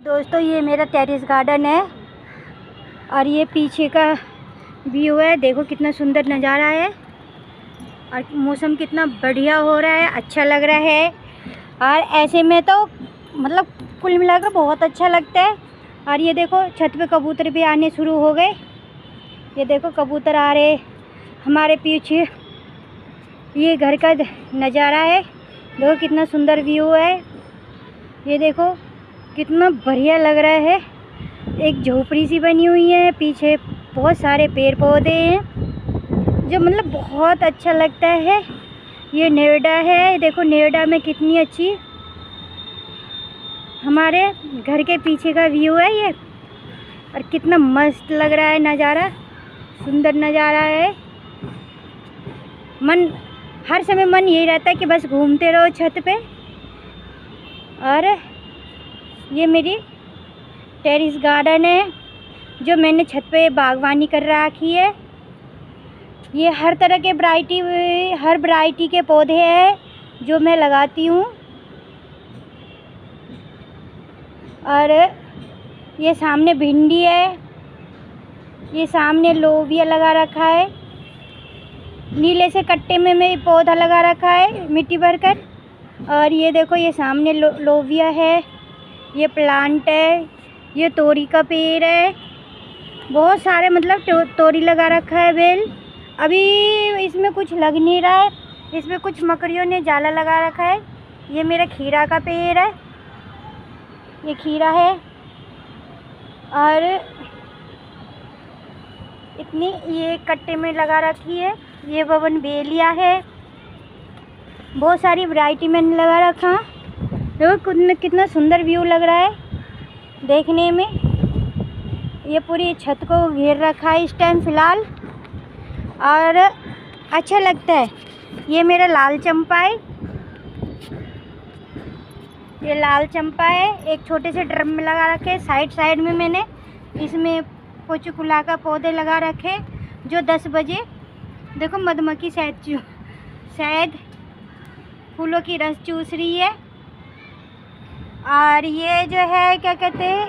दोस्तों ये मेरा टेरेस गार्डन है और ये पीछे का व्यू है। देखो कितना सुंदर नज़ारा है और मौसम कितना बढ़िया हो रहा है, अच्छा लग रहा है। और ऐसे में तो मतलब कुल मिलाकर बहुत अच्छा लगता है। और ये देखो छत पे कबूतर भी आने शुरू हो गए। ये देखो कबूतर आ रहे हमारे पीछे। ये घर का नज़ारा है, देखो कितना सुंदर व्यू है। ये देखो कितना बढ़िया लग रहा है। एक झोपड़ी सी बनी हुई है, पीछे बहुत सारे पेड़ पौधे हैं जो मतलब बहुत अच्छा लगता है। ये नोएडा है, देखो नोएडा में कितनी अच्छी हमारे घर के पीछे का व्यू है ये। और कितना मस्त लग रहा है नज़ारा, सुंदर नज़ारा है। मन हर समय मन यही रहता है कि बस घूमते रहो छत पे। और ये मेरी टेरेस गार्डन है जो मैंने छत पे बागवानी कर रखी है। ये हर तरह के हर वैरायटी के पौधे हैं जो मैं लगाती हूँ। और ये सामने भिंडी है, ये सामने लोबिया लगा रखा है। नीले से कट्टे में मैं पौधा लगा रखा है मिट्टी भरकर। और ये देखो ये सामने लोबिया है, ये प्लांट है, ये तोरी का पेड़ है। बहुत सारे मतलब तोरी लगा रखा है बेल। अभी इसमें कुछ लग नहीं रहा है, इसमें कुछ मकड़ियों ने जाला लगा रखा है। ये मेरा खीरा का पेड़ है, ये खीरा है। और इतनी ये कट्टे में लगा रखी है, ये बवन बेलिया है। बहुत सारी वैरायटी मैंने लगा रखा। देखो कितना सुंदर व्यू लग रहा है देखने में। ये पूरी छत को घेर रखा है इस टाइम फ़िलहाल और अच्छा लगता है। ये मेरा लाल चंपा है, ये लाल चंपा है। एक छोटे से ड्रम में लगा रखे, साइड में मैंने इसमें पोचुकुला का पौधे लगा रखे जो 10 बजे देखो मधुमक्खी शायद फूलों की रस चूस रही है। और ये जो है क्या कहते हैं,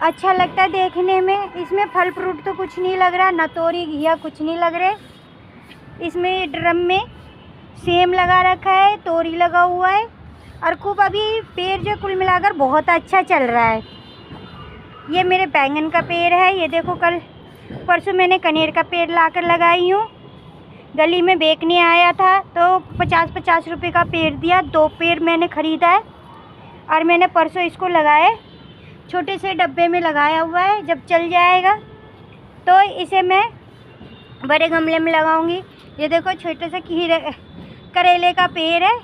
अच्छा लगता है देखने में। इसमें फल फ्रूट तो कुछ नहीं लग रहा, न तोरी घिया कुछ नहीं लग रहे। इसमें ड्रम में सेम लगा रखा है, तोरी लगा हुआ है। और खूब अभी पेड़ जो कुल मिलाकर बहुत अच्छा चल रहा है। ये मेरे बैंगन का पेड़ है। ये देखो कल परसों मैंने कनेर का पेड़ लाकर लगाई हूँ। गली में बेचने आया था तो 50-50 रुपये का पेड़ दिया। 2 पेड़ मैंने ख़रीदा है और मैंने परसों इसको लगाया। छोटे से डब्बे में लगाया हुआ है, जब चल जाएगा तो इसे मैं बड़े गमले में लगाऊंगी। ये देखो छोटे से करेले का पेड़ है,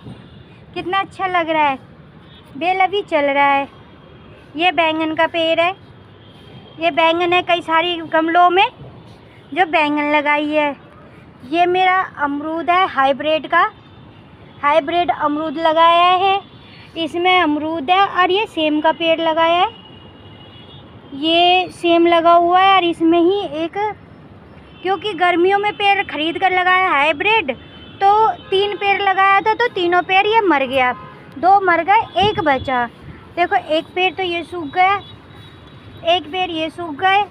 कितना अच्छा लग रहा है। बेल अभी चल रहा है। ये बैंगन का पेड़ है, ये बैंगन है कई सारी गमलों में जो बैंगन लगाई है। ये मेरा अमरूद है हाइब्रिड अमरूद लगाया है। इसमें अमरूद है और ये सेम का पेड़ लगाया है। ये सेम लगा हुआ है और इसमें ही एक, क्योंकि गर्मियों में पेड़ खरीद कर लगाया हाइब्रिड, तो 3 पेड़ लगाया था तो तीनों पेड़ ये मर गया। 2 मर गए, 1 बचा। देखो एक पेड़ तो ये सूख गया, 1 पेड़ ये सूख गए।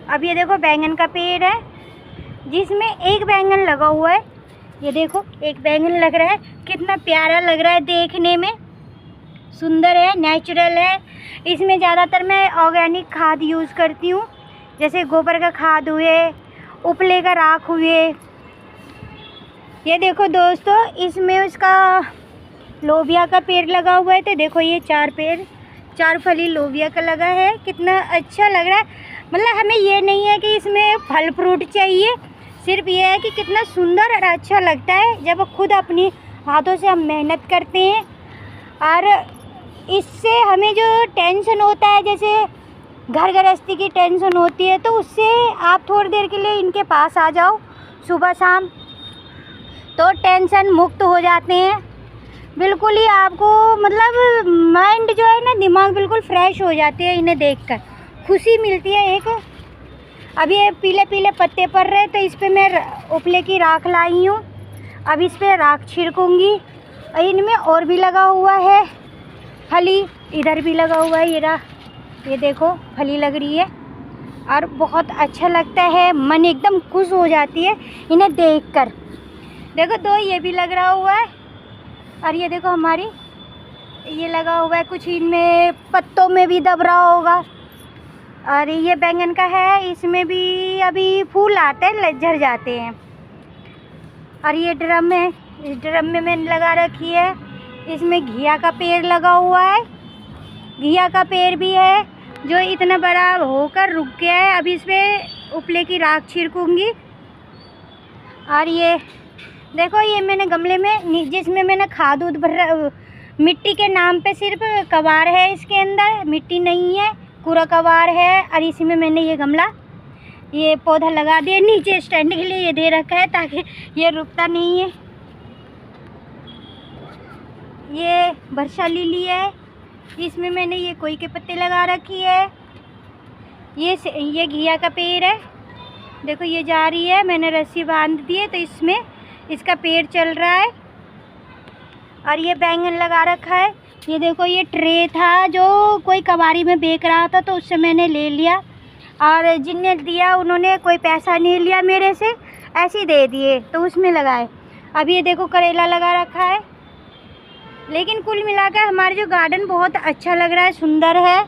अब ये देखो बैंगन का पेड़ है जिसमें 1 बैंगन लगा हुआ है। ये देखो 1 बैंगन लग रहा है, कितना प्यारा लग रहा है देखने में, सुंदर है, नेचुरल है। इसमें ज़्यादातर मैं ऑर्गेनिक खाद यूज़ करती हूँ, जैसे गोबर का खाद हुए, उपले का राख हुए। ये देखो दोस्तों इसमें उसका लोबिया का पेड़ लगा हुआ है। तो देखो ये 4 फली लोबिया का लगा है, कितना अच्छा लग रहा है। मतलब हमें ये नहीं है कि इसमें फल फ्रूट चाहिए, सिर्फ ये है कि कितना सुंदर और अच्छा लगता है जब खुद अपनी हाथों से हम मेहनत करते हैं। और इससे हमें जो टेंशन होता है, जैसे घर गृहस्थी की टेंशन होती है, तो उससे आप थोड़ी देर के लिए इनके पास आ जाओ सुबह शाम, तो टेंशन मुक्त हो जाते हैं। बिल्कुल ही आपको मतलब माइंड जो है ना, दिमाग बिल्कुल फ्रेश हो जाती है इन्हें देखकर, खुशी मिलती है एक। अभी ये पीले पीले पत्ते पड़ रहे तो इस पे मैं उपले की राख लाई हूँ। अब इस पे राख छिड़कूँगी। इनमें और भी लगा हुआ है फली इधर भी लगा हुआ है, ये देखो फली लग रही है और बहुत अच्छा लगता है, मन एकदम खुश हो जाती है इन्हें देखकर। देखो दो ये भी लग रहा हुआ है और ये देखो हमारी ये लगा हुआ है, कुछ इनमें पत्तों में भी दब रहा होगा। और ये बैंगन का है, इसमें भी अभी फूल आते हैं, झड़ जाते हैं। और ये ड्रम है, इस ड्रम में मैंने लगा रखी है, इसमें घिया का पेड़ लगा हुआ है। घिया का पेड़ भी है जो इतना बड़ा होकर रुक गया है। अभी इस पर उपले की राख छिड़कूँगी। और ये देखो ये मैंने गमले में, जिसमें मैंने खाद उद भर, मिट्टी के नाम पे सिर्फ कबार है, इसके अंदर मिट्टी नहीं है, पूरा कबार है। और इसी में मैंने ये गमला, ये पौधा लगा दिया, नीचे स्टैंड के लिए ये दे रखा है ताकि ये रुकता नहीं है। ये वर्षा लिली है, इसमें मैंने ये कोई के पत्ते लगा रखी है। ये घिया का पेड़ है, देखो ये जा रही है, मैंने रस्सी बांध दी है तो इसमें इसका पेड़ चल रहा है। और ये बैंगन लगा रखा है। ये देखो ये ट्रे था जो कोई कबाड़ी में बेच रहा था तो उससे मैंने ले लिया, और जिनने दिया उन्होंने कोई पैसा नहीं लिया मेरे से, ऐसे ही दे दिए तो उसमें लगाए। अब ये देखो करेला लगा रखा है। लेकिन कुल मिलाकर हमारे जो गार्डन बहुत अच्छा लग रहा है, सुंदर है,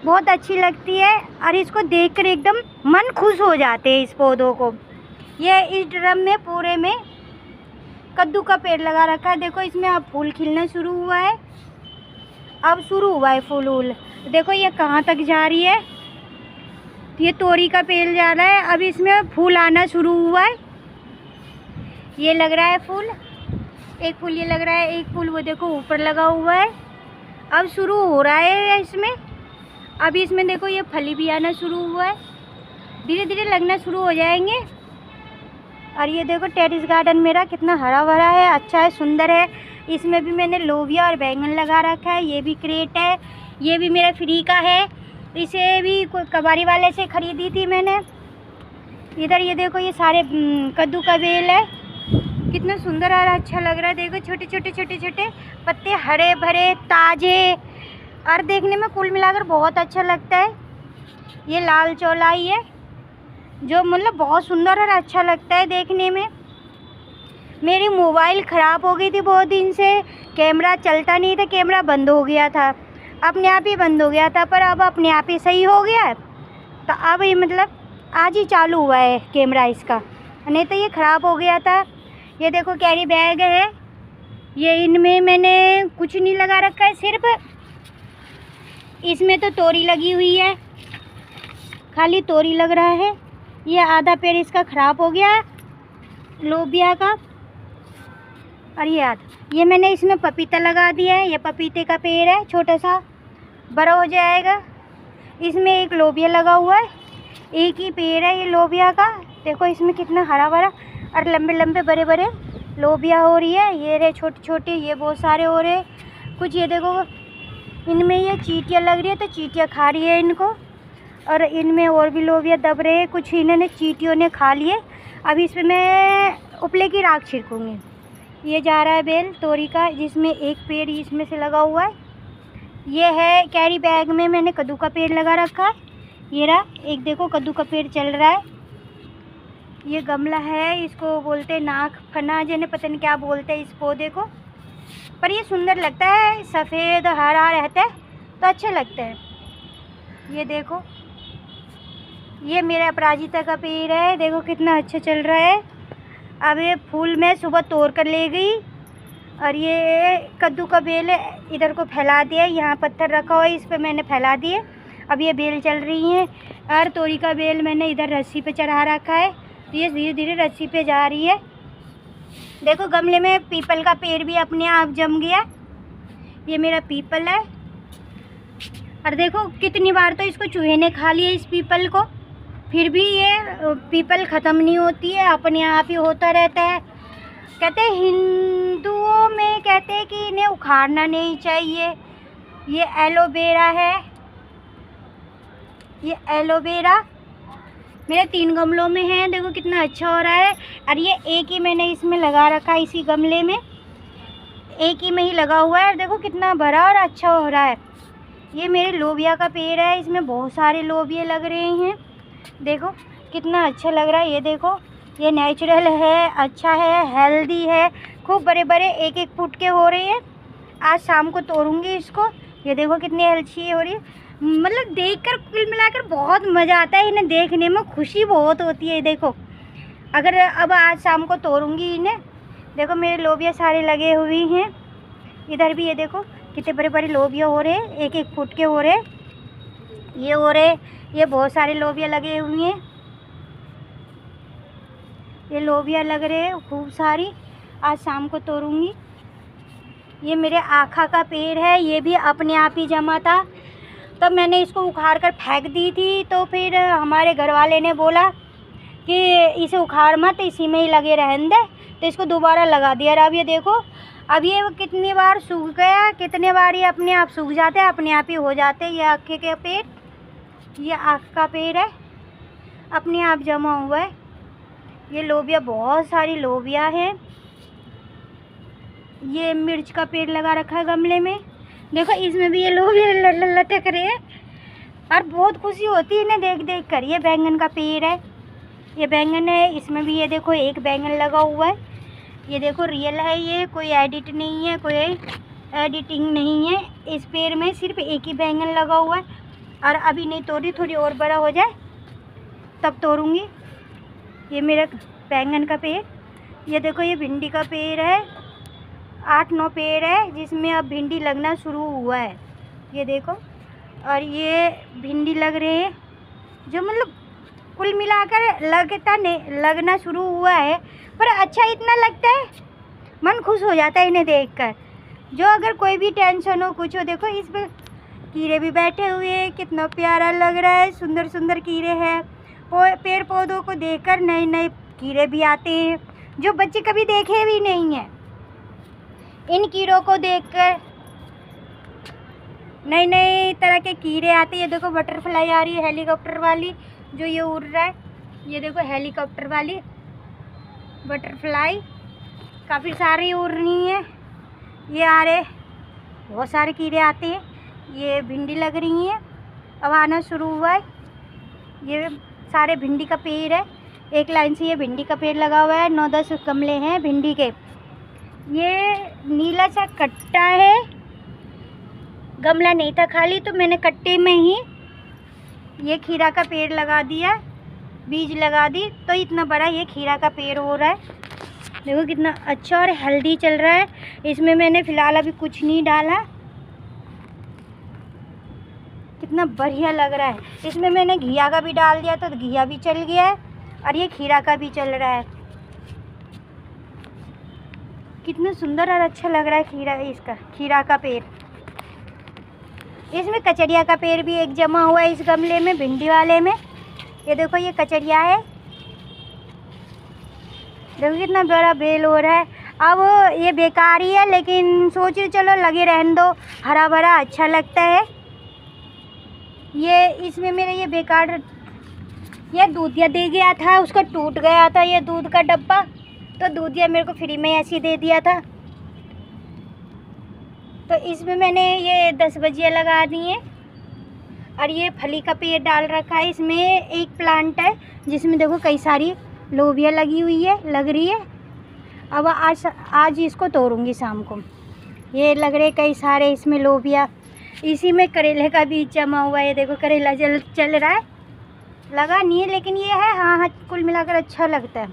बहुत अच्छी लगती है और इसको देखकर एकदम मन खुश हो जाते हैं इस पौधों को। ये इस ड्रम में पूरे में कद्दू का पेड़ लगा रखा है। देखो इसमें अब फूल खिलना शुरू हुआ है, अब शुरू हुआ है फूल वूल। देखो ये कहाँ तक जा रही है, ये तोरी का पेड़ जा रहा है, अब इसमें फूल आना शुरू हुआ है। ये लग रहा है फूल, एक फूल ये लग रहा है, एक फूल वो देखो ऊपर लगा हुआ है, अब शुरू हो रहा है इसमें। अभी इसमें देखो ये फली भी आना शुरू हुआ है, धीरे धीरे लगना शुरू हो जाएंगे। और ये देखो टेरेस गार्डन मेरा कितना हरा भरा है, अच्छा है, सुंदर है। इसमें भी मैंने लोबिया और बैंगन लगा रखा है। ये भी क्रेट है, ये भी मेरा फ्री का है, इसे भी कोई कबाड़ी वाले से ख़रीदी थी मैंने। इधर ये देखो ये सारे कद्दू का बेल है, कितना सुंदर और अच्छा लग रहा है। देखो छोटे छोटे छोटे छोटे पत्ते, हरे भरे ताज़े, और देखने में कुल मिलाकर बहुत अच्छा लगता है। ये लाल चौलाई है जो मतलब बहुत सुंदर और अच्छा लगता है देखने में। मेरी मोबाइल ख़राब हो गई थी बहुत दिन से, कैमरा चलता नहीं था, कैमरा बंद हो गया था, अपने आप ही बंद हो गया था, पर अब अपने आप ही सही हो गया है। तो अब ये मतलब आज ही चालू हुआ है कैमरा इसका, नहीं तो ये ख़राब हो गया था। ये देखो कैरी बैग है, ये इनमें मैंने कुछ नहीं लगा रखा है, सिर्फ इसमें तो तोरी लगी हुई है, खाली तोरी लग रहा है। ये आधा पेड़ इसका ख़राब हो गया है लोबिया का, और ये मैंने इसमें पपीता लगा दिया है। ये पपीते का पेड़ है, छोटा सा, बड़ा हो जाएगा। इसमें एक लोबिया लगा हुआ है, एक ही पेड़ है ये लोबिया का। देखो इसमें कितना हरा भरा और लंबे लंबे बड़े बड़े लोबिया हो रही है। ये रहे छोटे छोटे, ये बहुत सारे हो रहे कुछ। ये देखो इनमें ये चींटियाँ लग रही है तो चींटियाँ खा रही है इनको, और इनमें और भी लोबिया दब रहे हैं, कुछ इन्होंने चींटियों ने खा लिए। अभी इसमें मैं उपले की राख छिड़कूँगी। ये जा रहा है बेल तोरी का, जिसमें एक पेड़ इसमें से लगा हुआ है। ये है कैरी बैग में मैंने कद्दू का पेड़ लगा रखा है। ये रहा एक, देखो कद्दू का पेड़ चल रहा है। ये गमला है, इसको बोलते हैं नाक फना, जिन्हें पता नहीं क्या बोलते हैं इस पौधे को, पर ये सुंदर लगता है, सफ़ेद हरा रहता है तो अच्छा लगता है। ये देखो ये मेरा अपराजिता का पेड़ है, देखो कितना अच्छा चल रहा है। अब ये फूल मैं सुबह तोड़ कर ले गई, और ये कद्दू का बेल है, इधर को फैला दिया, यहाँ पत्थर रखा हुआ है इस पर मैंने फैला दिए। अब ये बेल चल रही हैं, और तोरी का बेल मैंने इधर रस्सी पे चढ़ा रखा है, तो ये धीरे धीरे रस्सी पे जा रही है। देखो गमले में पीपल का पेड़ भी अपने आप जम गया, ये मेरा पीपल है। और देखो कितनी बार तो इसको चूहे ने खा लिया इस पीपल को, फिर भी ये पीपल ख़त्म नहीं होती है, अपने आप ही होता रहता है। कहते हैं हिंदुओं में कहते हैं कि इन्हें उखाड़ना नहीं चाहिए। ये एलोवेरा है, ये एलोवेरा मेरे 3 गमलों में है, देखो कितना अच्छा हो रहा है। और ये एक ही मैंने इसमें लगा रखा है, इसी गमले में एक ही में ही लगा हुआ है। देखो कितना बड़ा और अच्छा हो रहा है। ये मेरे लोबिया का पेड़ है, इसमें बहुत सारे लोबिया लग रहे हैं। देखो कितना अच्छा लग रहा है। ये देखो, ये नेचुरल है, अच्छा है, हेल्दी है, खूब बड़े बड़े 1-1 फुट के हो रहे हैं। आज शाम को तोड़ूंगी इसको। ये देखो कितनी अच्छी हो रही है, मतलब देखकर कुल मिलाकर बहुत मज़ा आता है। इन्हें देखने में खुशी बहुत होती है। देखो अगर अब आज शाम को तोड़ूंगी इन्हें। देखो मेरे लोबिया सारे लगे हुए हैं। इधर भी ये देखो कितने बड़े बड़े लोबिया हो रहे हैं, 1-1 फुट के हो रहे, ये हो रहे, ये बहुत सारे लोबिया लगे हुए हैं। ये लोबिया लग रहे हैं खूब सारी, आज शाम को तोड़ूंगी। ये मेरे आखा का पेड़ है, ये भी अपने आप ही जमा था। तब मैंने इसको उखाड़ कर फेंक दी थी, तो फिर हमारे घर वाले ने बोला कि इसे उखाड़ मत, इसी में ही लगे रहने दे, तो इसको दोबारा लगा दिया। और अब ये देखो, अब ये कितनी बार सूख गया, कितने बार ये अपने आप सूख जाते हैं, अपने आप ही हो जाते हैं। ये आखे के पेड़, ये आख का पेड़ है, अपने आप जमा हुआ है। ये लोबिया, बहुत सारी लोबिया है। ये मिर्च का पेड़ लगा रखा है गमले में। देखो इसमें भी ये लोबिया लटक रहे हैं और बहुत खुशी होती है इन्हें देख देख कर। ये बैंगन का पेड़ है, ये बैंगन है, इसमें भी ये देखो एक बैंगन लगा हुआ है। ये देखो रियल है, ये कोई एडिट नहीं है, कोई एडिटिंग नहीं है। इस पेड़ में सिर्फ एक ही बैंगन लगा हुआ है और अभी नहीं तोड़ी, थोड़ी और बड़ा हो जाए तब तोड़ूंगी। ये मेरा बैंगन का पेड़। ये देखो ये भिंडी का पेड़ है, 8-9 पेड़ है जिसमें अब भिंडी लगना शुरू हुआ है। ये देखो, और ये भिंडी लग रहे हैं, जो मतलब कुल मिलाकर लगना शुरू हुआ है। पर अच्छा इतना लगता है, मन खुश हो जाता है इन्हें देखकर। जो अगर कोई भी टेंशन हो, कुछ हो, देखो इस पर कीड़े भी बैठे हुए हैं, कितना प्यारा लग रहा है। सुंदर सुंदर कीड़े हैं। पेड़ पौधों को देखकर नए नए कीड़े भी आते हैं, जो बच्चे कभी देखे भी नहीं हैं। इन कीड़ों को देखकर नए नए तरह के कीड़े आते हैं। ये देखो बटरफ्लाई आ रही है, हेलीकॉप्टर वाली, जो ये उड़ रहा है। ये देखो हेलीकॉप्टर वाली बटरफ्लाई, काफ़ी सारी उड़ रही हैं। ये आ रहे, बहुत सारे कीड़े आते हैं। ये भिंडी लग रही हैं, अब आना शुरू हुआ है। ये सारे भिंडी का पेड़ है, एक लाइन से ये भिंडी का पेड़ लगा हुआ है। 9-10 गमले हैं भिंडी के। ये नीला सा कट्टा है, गमला नहीं था खाली, तो मैंने कट्टे में ही ये खीरा का पेड़ लगा दिया, बीज लगा दी, तो इतना बड़ा ये खीरा का पेड़ हो रहा है। देखो कितना अच्छा और हेल्दी चल रहा है। इसमें मैंने फ़िलहाल अभी कुछ नहीं डाला, कितना बढ़िया लग रहा है। इसमें मैंने घिया का भी डाल दिया, तो घिया भी चल गया है और ये खीरा का भी चल रहा है। कितना सुंदर और अच्छा लग रहा है खीरा, इसका खीरा का पेड़। इसमें कचरिया का पेड़ भी एक जमा हुआ है इस गमले में, भिंडी वाले में। ये देखो ये कचरिया है, देखो कितना बड़ा बेल हो रहा है। अब ये बेकार ही है, लेकिन सोच रहे चलो लगे रहने दो, हरा भरा अच्छा लगता है। ये इसमें मेरा ये बेकार, ये दूधिया दे गया था, उसका टूट गया था ये दूध का डब्बा, तो दूधिया मेरे को फ्री में ऐसे दे दिया था। तो इसमें मैंने ये 10 बजिया लगा दी हैं और ये फली का पेड़ डाल रखा है। इसमें एक प्लांट है जिसमें देखो कई सारी लोबिया लगी हुई है, लग रही है। अब आज इसको तोड़ूंगी शाम को। ये लग रहे कई सारे इसमें लोबिया। इसी में करेले का बीज जमा हुआ है। देखो करेला चल रहा है, लगा नहीं है लेकिन ये है, हाँ कुल मिलाकर अच्छा लगता है।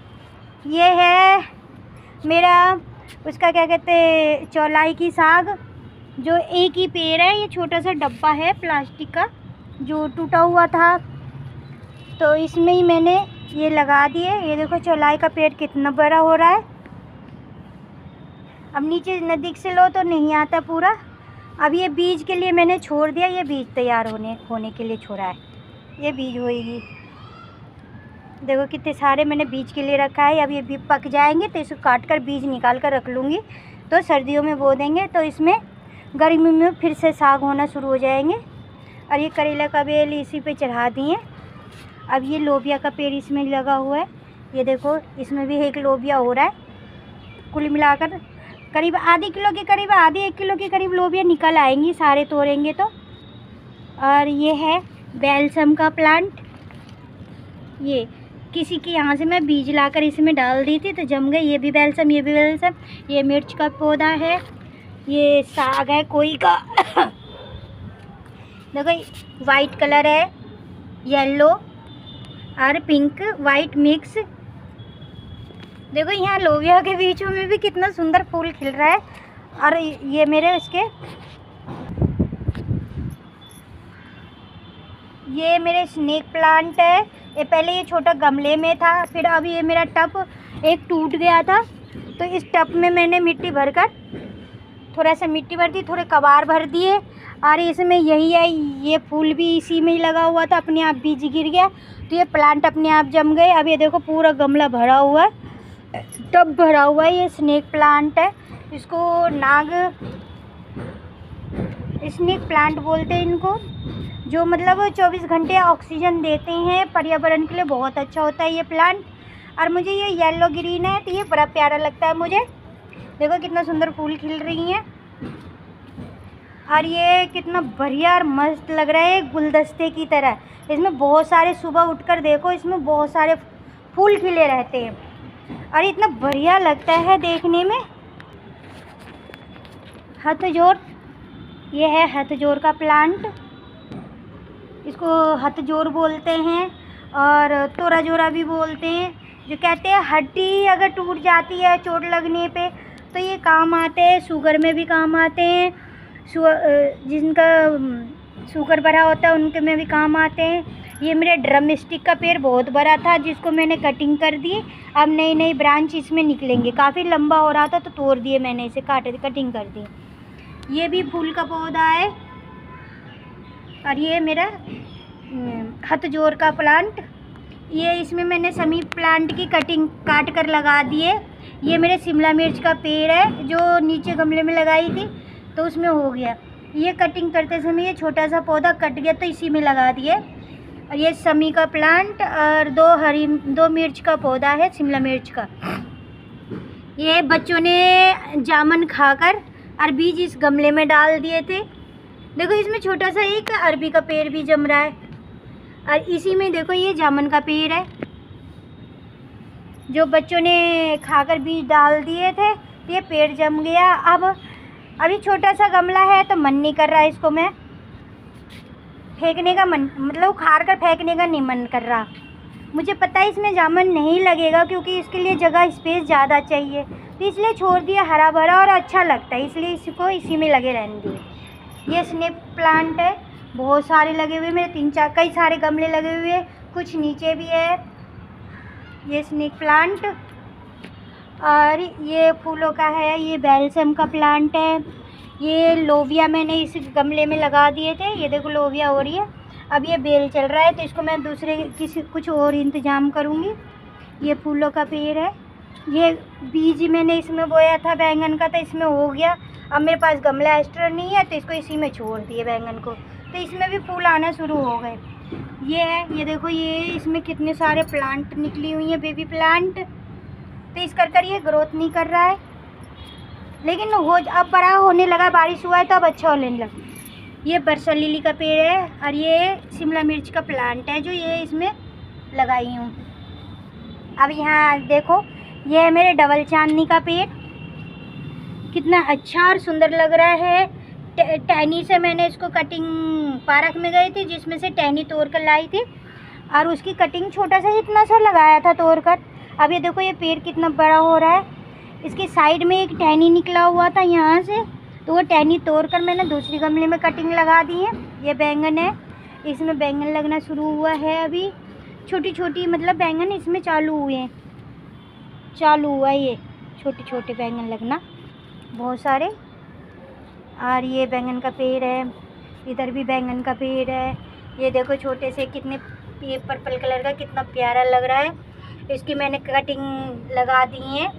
ये है मेरा उसका क्या कहते हैं, चौलाई की साग, जो एक ही पेड़ है। ये छोटा सा डब्बा है प्लास्टिक का जो टूटा हुआ था, तो इसमें ही मैंने ये लगा दिए। ये देखो चौलाई का पेड़ कितना बड़ा हो रहा है। अब नीचे नज़दीक से लो तो नहीं आता पूरा। अब ये बीज के लिए मैंने छोड़ दिया, ये बीज तैयार होने के लिए छोड़ा है, ये बीज होएगी। देखो कितने सारे मैंने बीज के लिए रखा है। अब ये भी पक जाएंगे तो इसको काट कर बीज निकाल कर रख लूँगी, तो सर्दियों में बो देंगे, तो इसमें गर्मी में फिर से साग होना शुरू हो जाएंगे। और ये करेला का बेल इसी पे चढ़ा दिए। अब ये लोबिया का पेड़ इसमें लगा हुआ है। ये देखो इसमें भी एक लोबिया हो रहा है। कुल मिलाकर करीब आधे किलो के करीब, आधे 1 किलो के करीब लोबिया निकल आएंगी सारे तोड़ेंगे तो। और ये है बेलसम का प्लांट। ये किसी के यहाँ से मैं बीज लाकर इसमें डाल दी थी तो जम गए। ये भी बेलसम, ये भी बेलसम। ये मिर्च का पौधा है। ये साग है कोई का देखो वाइट कलर है, येलो और पिंक वाइट मिक्स। देखो यहाँ लोबिया के बीचों में भी कितना सुंदर फूल खिल रहा है। और ये मेरे उसके ये मेरे स्नेक प्लांट है। ये पहले ये छोटा गमले में था, फिर अब ये मेरा टब एक टूट गया था तो इस टब में मैंने मिट्टी भरकर, थोड़ा सा मिट्टी भर दी, थोड़े कबार भर दिए और इसमें यही है। ये फूल भी इसी में ही लगा हुआ था, अपने आप बीज गिर गया तो ये प्लांट अपने आप जम गए। अब ये देखो पूरा गमला भरा हुआ है, टब भरा हुआ है। ये स्नेक प्लांट है, इसको स्नेक प्लांट बोलते हैं इनको, जो मतलब 24 घंटे ऑक्सीजन देते हैं, पर्यावरण के लिए बहुत अच्छा होता है ये प्लांट। और मुझे ये येलो ग्रीन है तो ये बड़ा प्यारा लगता है मुझे। देखो कितना सुंदर फूल खिल रही हैं और ये कितना बढ़िया और मस्त लग रहा है, गुलदस्ते की तरह। इसमें बहुत सारे, सुबह उठकर देखो इसमें बहुत सारे फूल खिले रहते हैं और इतना बढ़िया लगता है देखने में। हथजोर, ये है हथजोर का प्लांट, इसको हथजोर बोलते हैं और तोराजोरा भी बोलते हैं। जो कहते हैं हड्डी अगर टूट जाती है चोट लगने पे तो ये काम आते हैं, शुगर में भी काम आते हैं। जिनका शुगर भरा होता है उनके में भी काम आते हैं। ये मेरे ड्रम स्टिक का पेड़ बहुत बड़ा था जिसको मैंने कटिंग कर दी। अब नई नई ब्रांच इसमें निकलेंगे। काफ़ी लंबा हो रहा था तो तोड़ दिए मैंने, इसे कटिंग कर दी। ये भी फूल का पौधा है और ये मेरा हथजोर का प्लांट। ये इसमें मैंने समी प्लांट की कटिंग काट कर लगा दिए। ये मेरे शिमला मिर्च का पेड़ है जो नीचे गमले में लगाई थी तो उसमें हो गया। ये कटिंग करते समय ये छोटा सा पौधा कट गया तो इसी में लगा दिए। और ये समी का प्लांट और दो मिर्च का पौधा है, शिमला मिर्च का। ये बच्चों ने जामुन खाकर और बीज इस गमले में डाल दिए थे। देखो इसमें छोटा सा एक अरबी का पेड़ भी जम रहा है और इसी में देखो ये जामुन का पेड़ है जो बच्चों ने खाकर बीज डाल दिए थे तो ये पेड़ जम गया। अब अभी छोटा सा गमला है तो मन नहीं कर रहा इसको मैं फेंकने का, मतलब उखाड़ कर फेंकने का नहीं मन कर रहा। मुझे पता है इसमें जामुन नहीं लगेगा क्योंकि इसके लिए जगह स्पेस ज़्यादा चाहिए तो इसलिए छोड़ दिया। हरा भरा और अच्छा लगता है इसलिए इसको इसी में लगे रहने दिए। ये स्नेक प्लांट है, बहुत सारे लगे हुए, मेरे कई सारे गमले लगे हुए, कुछ नीचे भी है। ये स्नेक प्लांट और ये फूलों का है, ये बेलसम का प्लांट है। ये लोबिया मैंने इस गमले में लगा दिए थे, ये देखो लोबिया हो रही है। अब ये बेल चल रहा है तो इसको मैं दूसरे कुछ और इंतज़ाम करूँगी। ये फूलों का पेड़ है। ये बीज मैंने इसमें बोया था बैंगन का तो इसमें हो गया। अब मेरे पास गमला एक्स्ट्रा नहीं है तो इसको इसी में छोड़ दिए बैंगन को, तो इसमें भी फूल आना शुरू हो गए। ये है, ये देखो ये इसमें कितने सारे प्लांट निकली हुई हैं, बेबी प्लांट। तो इस कर ये ग्रोथ नहीं कर रहा है लेकिन अब बड़ा होने लगा, बारिश हुआ है तो अब अच्छा होने लगा। ये बरसा लिली का पेड़ है और ये शिमला मिर्च का प्लांट है जो ये इसमें लगाई हूँ। अब यहाँ देखो ये है मेरे डबल चांदनी का पेड़, कितना अच्छा और सुंदर लग रहा है। टहनी से मैंने इसको कटिंग, पार्क में गई थी जिसमें से टहनी तोड़ कर लाई थी और उसकी कटिंग छोटा सा इतना सा लगाया था तोड़ कर। अब ये देखो ये पेड़ कितना बड़ा हो रहा है। इसकी साइड में एक टहनी निकला हुआ था यहाँ से, तो वो टहनी तोड़कर मैंने दूसरी गमले में कटिंग लगा दी है। ये बैंगन है, इसमें बैंगन लगना शुरू हुआ है। अभी छोटी छोटी मतलब बैंगन इसमें चालू हुए हैं, चालू हुआ है ये छोटे छोटे बैंगन लगना बहुत सारे। और ये बैंगन का पेड़ है, इधर भी बैंगन का पेड़ है। ये देखो छोटे से कितने, ये पर्पल कलर का कितना प्यारा लग रहा है। इसकी मैंने कटिंग लगा दी है।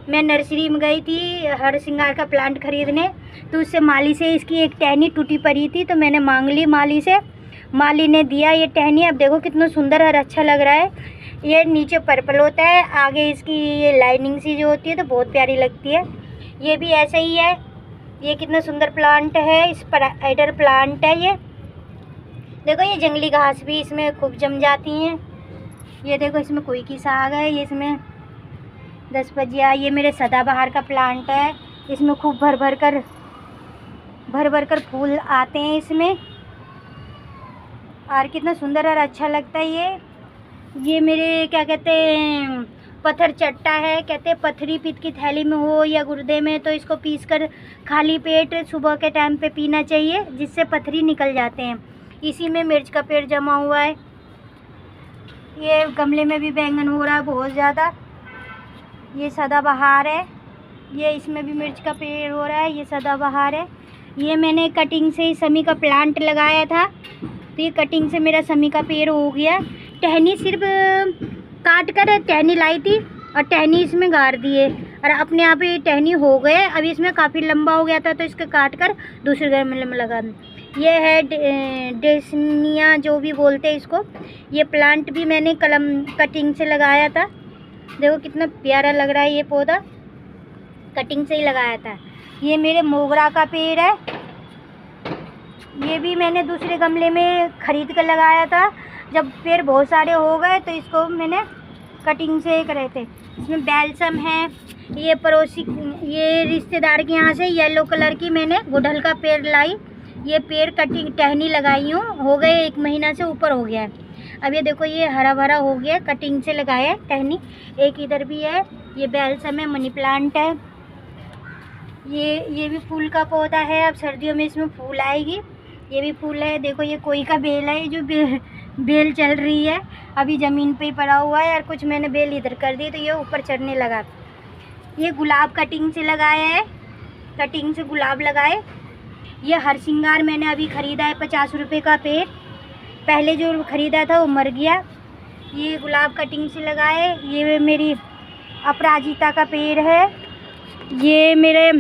मैं नर्सरी में गई थी हर श्रृंगार का प्लांट खरीदने, तो उससे माली से इसकी एक टहनी टूटी पड़ी थी तो मैंने मांग ली माली से, माली ने दिया ये टहनी। अब देखो कितना सुंदर और अच्छा लग रहा है। ये नीचे पर्पल होता है, आगे इसकी ये लाइनिंग सी जो होती है तो बहुत प्यारी लगती है। ये भी ऐसे ही है। ये कितना सुंदर प्लांट है, स्पाइडर प्लांट है ये। देखो ये जंगली घास भी इसमें खूब जम जाती हैं। ये देखो इसमें कोई की साग है, ये इसमें 10 बजिया। ये मेरे सदाबहार का प्लांट है, इसमें खूब भर भर कर फूल आते हैं इसमें, और कितना सुंदर और अच्छा लगता है ये मेरे क्या कहते हैं पत्थर चट्टा है। कहते हैं पथरी पित्त की थैली में हो या गुर्दे में तो इसको पीसकर खाली पेट सुबह के टाइम पे पीना चाहिए, जिससे पथरी निकल जाते हैं। इसी में मिर्च का पेड़ जमा हुआ है। ये गमले में भी बैंगन हो रहा है बहुत ज़्यादा। ये सदाबहार है, ये इसमें भी मिर्च का पेड़ हो रहा है, ये सदाबहार है। ये मैंने कटिंग से समी का प्लांट लगाया था, तो ये कटिंग से मेरा समी का पेड़ हो गया। टहनी सिर्फ काट कर टहनी लाई थी और टहनी इसमें गाड़ दिए और अपने आप ही टहनी हो गए। अभी इसमें काफ़ी लंबा हो गया था तो इसको काट कर दूसरे गमले में लगा दूँ। ये है डेसनिया जो भी बोलते हैं इसको। ये प्लांट भी मैंने कटिंग से लगाया था। देखो कितना प्यारा लग रहा है, ये पौधा कटिंग से ही लगाया था। ये मेरे मोगरा का पेड़ है, ये भी मैंने दूसरे गमले में ख़रीद कर लगाया था। जब पेड़ बहुत सारे हो गए तो इसको मैंने कटिंग से करे थे। इसमें बैल्सम है। ये पड़ोसी ये रिश्तेदार के यहाँ से येलो कलर की मैंने गुड़हल का पेड़ लाई। ये पेड़ कटिंग टहनी लगाई हूँ, हो गए 1 महीना से ऊपर हो गया है। अब ये देखो ये हरा भरा हो गया, कटिंग से लगाया है टहनी। एक इधर भी है, ये बैल्सम है, मनी प्लांट है। ये भी फूल का पौधा है, अब सर्दियों में इसमें फूल आएगी। ये भी फूल है। देखो ये कोई का बेल है, जो बेल चल रही है, अभी ज़मीन पे ही पड़ा हुआ है और कुछ मैंने बेल इधर कर दी तो ये ऊपर चढ़ने लगा। ये गुलाब कटिंग से लगाया है, कटिंग से गुलाब लगाए। ये हरसिंगार मैंने अभी ख़रीदा है 50 रुपये का पेड़, पहले जो ख़रीदा था वो मर गया। ये गुलाब कटिंग से लगाए। ये मेरी अपराजिता का पेड़ है। ये मेरे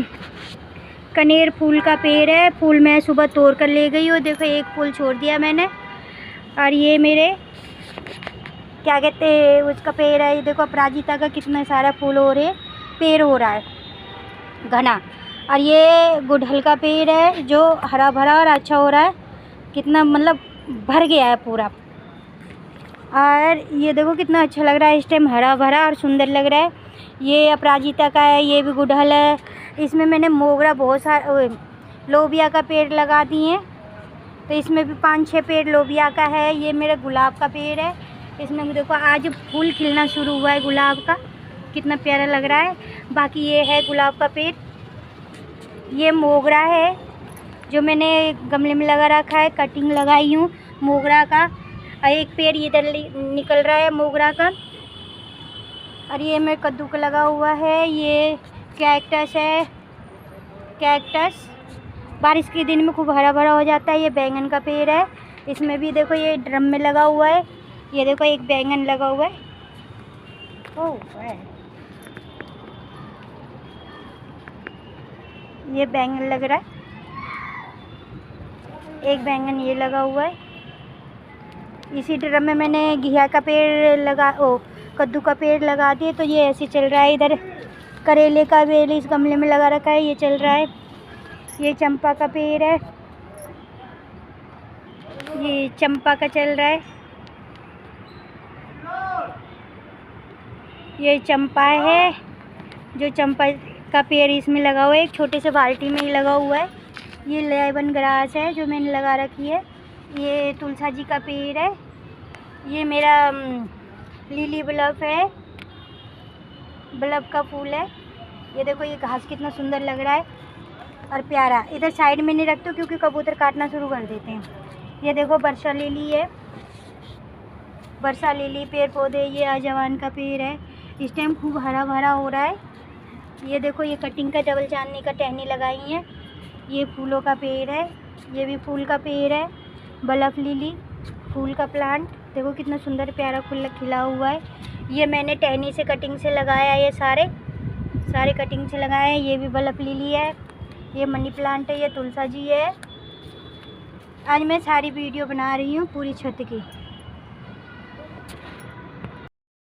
कनेर फूल का पेड़ है, फूल मैं सुबह तोड़ कर ले गई हूँ। देखो एक फूल छोड़ दिया मैंने। और ये मेरे क्या कहते हैं उसका पेड़ है, ये देखो अपराजिता का कितना सारा फूल हो रहे, पेड़ हो रहा है घना। और ये गुड़हल का पेड़ है जो हरा भरा और अच्छा हो रहा है, कितना मतलब भर गया है पूरा। और ये देखो कितना अच्छा लग रहा है, इस टाइम हरा भरा और सुंदर लग रहा है। ये अपराजिता का है, ये भी गुड़हल है। इसमें मैंने मोगरा बहुत सारे लोबिया का पेड़ लगा दिए हैं, तो इसमें भी 5-6 पेड़ लोबिया का है। ये मेरा गुलाब का पेड़ है, इसमें भी देखो आज फूल खिलना शुरू हुआ है गुलाब का, कितना प्यारा लग रहा है। बाकी ये है गुलाब का पेड़। ये मोगरा है जो मैंने गमले में लगा रखा है, कटिंग लगाई हूँ मोगरा का। और एक पेड़ इधर निकल रहा है मोगरा का। और ये मेरे कद्दू का लगा हुआ है। ये कैक्टस है, कैक्टस बारिश के दिन में खूब हरा भरा हो जाता है। ये बैंगन का पेड़ है, इसमें भी देखो ये ड्रम में लगा हुआ है। ये देखो एक बैंगन लगा हुआ है। ये बैंगन लग रहा है, एक बैंगन ये लगा हुआ है। इसी ड्रम में मैंने घिया का पेड़ कद्दू का पेड़ लगा दिए, तो ये ऐसे चल रहा है। इधर करेले का बेल इस गमले में लगा रखा है, ये चल रहा है। ये चंपा का पेड़ है, ये चंपा का चल रहा है। ये चंपा है, जो चंपा का पेड़ इसमें लगा हुआ है, एक छोटे से बाल्टी में ही लगा हुआ है। ये लेमन ग्रास है जो मैंने लगा रखी है। ये तुलसा जी का पेड़ है। ये मेरा लिली बल्ब है, बल्ब का फूल है। ये देखो ये घास कितना सुंदर लग रहा है और प्यारा। इधर साइड में नहीं रखते क्योंकि कबूतर काटना शुरू कर देते हैं। ये देखो वर्षा लिली है, वर्षा लिली पेड़ पौधे। ये अजवान का पेड़ है, इस टाइम खूब हरा भरा हो रहा है। ये देखो ये कटिंग का डबल चांदनी का टहनी लगाई है। ये फूलों का पेड़ है, ये भी फूल का पेड़ है। बल्ब लिली फूल का प्लांट देखो कितना सुंदर प्यारा फूल खिला हुआ है। ये मैंने टहनी से कटिंग से लगाया है, ये सारे कटिंग से लगाए हैं। ये भी बल्ब लिली है, ये मनी प्लांट है, ये तुलसा जी है। आज मैं सारी वीडियो बना रही हूँ पूरी छत की।